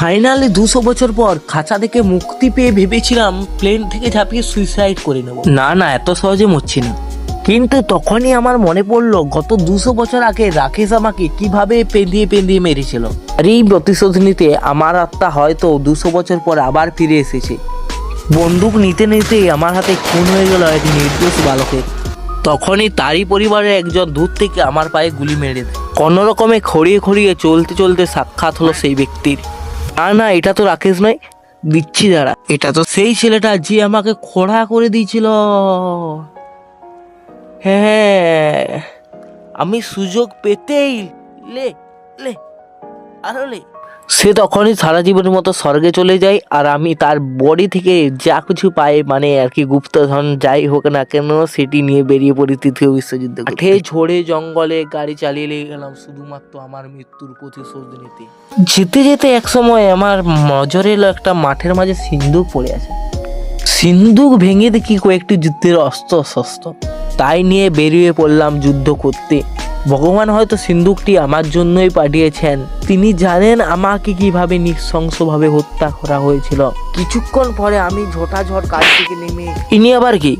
Finally 200 বছর পর খাঁচা থেকে মুক্তি পেয়ে ভেবেছিলাম প্লেন থেকে ঝাঁপিয়ে সুইসাইড করে নেব। না এত সহজে মরছি না। কিন্তু তখনই আমার মনে পড়লো গত 200 বছর আগে রাকেশ আমাকে কিভাবে পেঁদিয়ে মেরেছিল। আর এই প্রতিশোধ নিতে আমার আত্মা হয়তো 200 বছর পর আবার ফিরে এসেছে। বন্দুক নিতে নিতে আমার হাতে খুন হয়ে গেল এক নির্দোষ বালকের। তখনই তারই পরিবারের একজন দূর থেকে আমার পায়ে গুলি মেরে দেয়। কোনো রকমে খড়িয়ে চলতে সাক্ষাৎ হলো সেই ব্যক্তির। না এটা তো রাকেশ নয়, দিচ্ছি দাঁড়া, এটা তো সেই ছেলেটা যে আমাকে খোঁড়া করে দিয়েছিল। হ্যাঁ, আমি সুযোগ পেতেই লে আরো লে। সে তখনই সারা জীবনের মতো স্বর্গে চলে যায়, আর আমি তার বডি থেকে যা কিছু পাই, মানে আর কি গুপ্তধন যাই হোক না কেন, সেটি নিয়ে বেরিয়ে পড়ি তৃতীয় বিশ্বযুদ্ধে। মাঠে ঝোড়ে জঙ্গলে গাড়ি চালিয়ে লেগে গেলাম শুধুমাত্র আমার মৃত্যুর প্রতিশোধ নিতে। যেতে যেতে এক সময় আমার নজরে এলো একটা মাঠের মাঝে সিন্দুক পড়ে আছে। সিন্দুক ভেঙে দেখি কয়েকটি যুদ্ধের অস্ত্র শস্ত্র, তাই নিয়ে বেরিয়ে পড়লাম যুদ্ধ করতে। ভগবান হয়তো সিন্দুকটি আমার জন্যই পাঠিয়েছেন। তিনি জানেন আমাকে কিভাবে নৃশংসভাবে হত্যা করা হয়েছিল। কিছুক্ষণ পরে আমি ঝোটাঝট গাড়ি থেকে নেমে, ইনি আবার কি?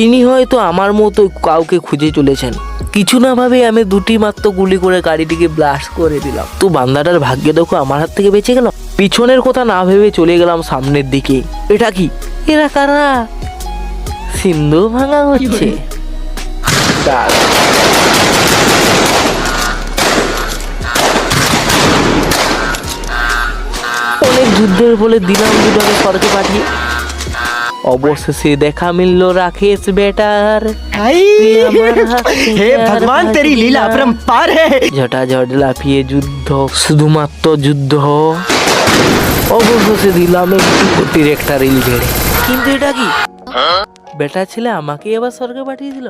ইনি হয়তো আমার মতো কাউকে খুঁজে চলেছেন। কিছু না ভাবে আমি দুটি মাত্র গুলি করে গাড়িটিকে ব্লাস্ট করে দিলাম। তো বান্দাটার ভাগ্যে দেখো আমার হাত থেকে বেঁচে গেল। পিছনের কথা না ভেবে চলে গেলাম সামনের দিকে। এটা কি? এরা কারা? সিন্ধু ভাঙা হচ্ছে। অনেক যুদ্ধের বলে দিলাম দুটাকে স্বর্গে পাঠিয়ে। অবশেষে দেখা মিললো রাকেশ বেটার। हे भगवान तेरी लीला अपरंपार है। ঝটাঝট লাফিয়ে যুদ্ধ, শুধুমাত্র যুদ্ধ। অবশেষে দিলাম একটি কোটির একটা রিল ঝেড়ে। কিন্তু এটা কি? বেটা ছেলে আমাকে আবার স্বর্গে পাঠিয়ে দিল।